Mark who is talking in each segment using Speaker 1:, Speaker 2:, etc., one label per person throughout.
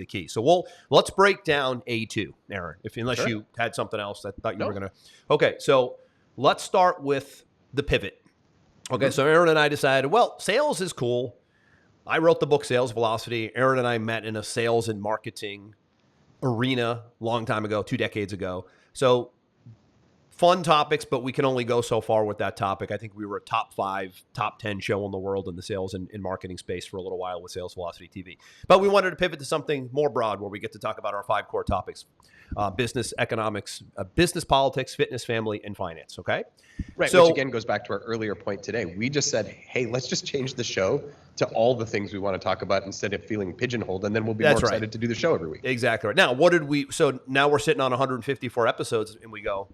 Speaker 1: the key. So let's break down A2, Aaron, unless
Speaker 2: Sure.
Speaker 1: you had something else. I thought you were
Speaker 2: No.
Speaker 1: going to. Okay, so let's start with the pivot. Okay, so Aaron and I decided, well, sales is cool. I wrote the book Sales Velocity. Aaron and I met in a sales and marketing arena a long time ago, 2 decades ago. So fun topics, but we can only go so far with that topic. I think we were a top 5, top 10 show in the world in the sales and marketing space for a little while with Sales Velocity TV. But we wanted to pivot to something more broad where we get to talk about our 5 core topics: business, economics, business, politics, fitness, family, and finance. Okay?
Speaker 2: Right,
Speaker 1: So,
Speaker 2: which again goes back to our earlier point today. We just said, hey, let's just change the show to all the things we want to talk about instead of feeling pigeonholed, and then we'll be more excited to do the show every week.
Speaker 1: Exactly right. Now, what did we? So now we're sitting on 154 episodes, and we go,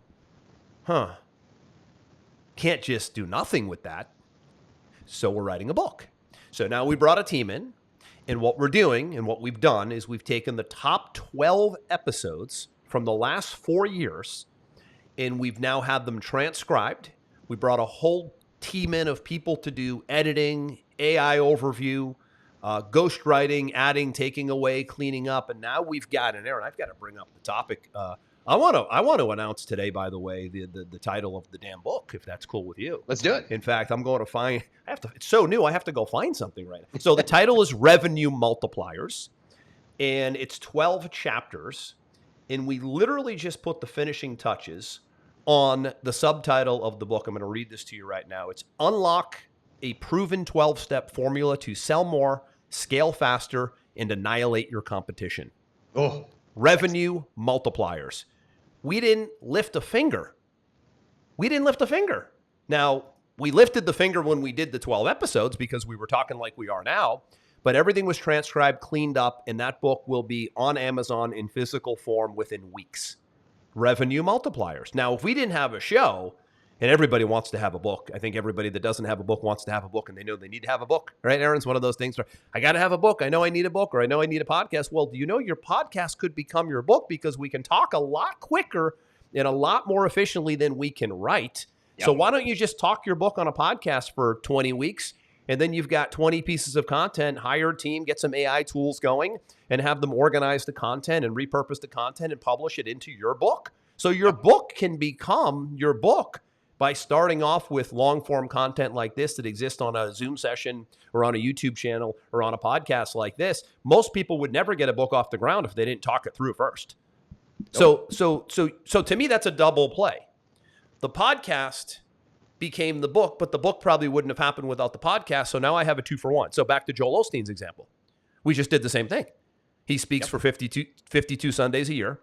Speaker 1: can't just do nothing with that. So we're writing a book. So now we brought a team in, and what we're doing and what we've done is we've taken the top 12 episodes from the last 4 years, and we've now had them transcribed. We brought a whole team in of people to do editing, AI overview, ghostwriting, adding, taking away, cleaning up, and now we've got, and Aaron, I've got to bring up the topic. I want to announce today, by the way, the title of the damn book, if that's cool with you.
Speaker 2: Let's do it.
Speaker 1: In fact, I'm going to find. It's so new. I have to go find something right now. So the title is Revenue Multipliers, and it's 12 chapters, and we literally just put the finishing touches on the subtitle of the book. I'm going to read this to you right now. It's Unlock a Proven 12-Step Formula to Sell More, Scale Faster, and Annihilate Your Competition.
Speaker 2: Oh,
Speaker 1: Revenue Multipliers. We didn't lift a finger. Now, we lifted the finger when we did the 12 episodes because we were talking like we are now, but everything was transcribed, cleaned up, and that book will be on Amazon in physical form within weeks. Revenue Multipliers. Now, if we didn't have a show, and everybody wants to have a book. I think everybody that doesn't have a book wants to have a book, and they know they need to have a book, right? Aaron's one of those things where I got to have a book. I know I need a book, or I know I need a podcast. Well, do you know your podcast could become your book because we can talk a lot quicker and a lot more efficiently than we can write. Yep. So why don't you just talk your book on a podcast for 20 weeks, and then you've got 20 pieces of content, hire a team, get some AI tools going, and have them organize the content and repurpose the content and publish it into your book. So your book can become your book by starting off with long-form content like this that exists on a Zoom session or on a YouTube channel or on a podcast like this. Most people would never get a book off the ground if they didn't talk it through first. Nope. So to me, that's a double play. The podcast became the book, but the book probably wouldn't have happened without the podcast. So now I have a 2-for-1. So back to Joel Osteen's example. We just did the same thing. He speaks for 52 Sundays a year.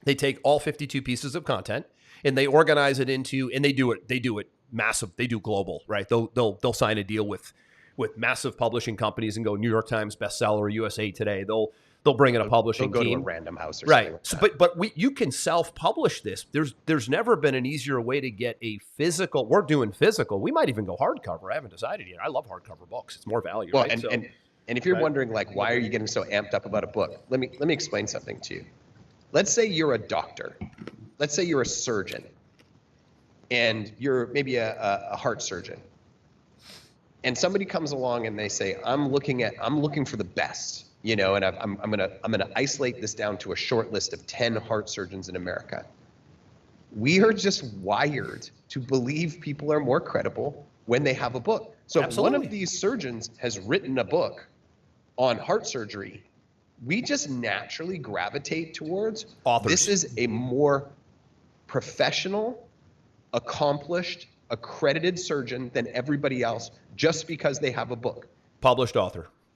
Speaker 1: They take all 52 pieces of content and they organize it into, and they do it massive. They do global, right? They'll sign a deal with massive publishing companies and go New York Times bestseller, USA Today. They'll bring in a publishing
Speaker 2: they'll go
Speaker 1: team.
Speaker 2: to a random house or
Speaker 1: right.
Speaker 2: something like that.
Speaker 1: But you can self-publish this. There's never been an easier way to get a physical. We're doing physical. We might even go hardcover. I haven't decided yet. I love hardcover books. It's more value.
Speaker 2: Well,
Speaker 1: right?
Speaker 2: And if you're wondering, like, why are you getting so amped up about a book? Let me explain something to you. Let's say you're a doctor. Let's say you're a surgeon, and you're maybe a heart surgeon. And somebody comes along and they say, I'm looking for the best, and I'm gonna isolate this down to a short list of 10 heart surgeons in America. We are just wired to believe people are more credible when they have a book. So
Speaker 1: Absolutely.
Speaker 2: If one of these surgeons has written a book on heart surgery, we just naturally gravitate towards
Speaker 1: authors.
Speaker 2: This is a more professional, accomplished, accredited surgeon than everybody else just because they have a book.
Speaker 1: Published author.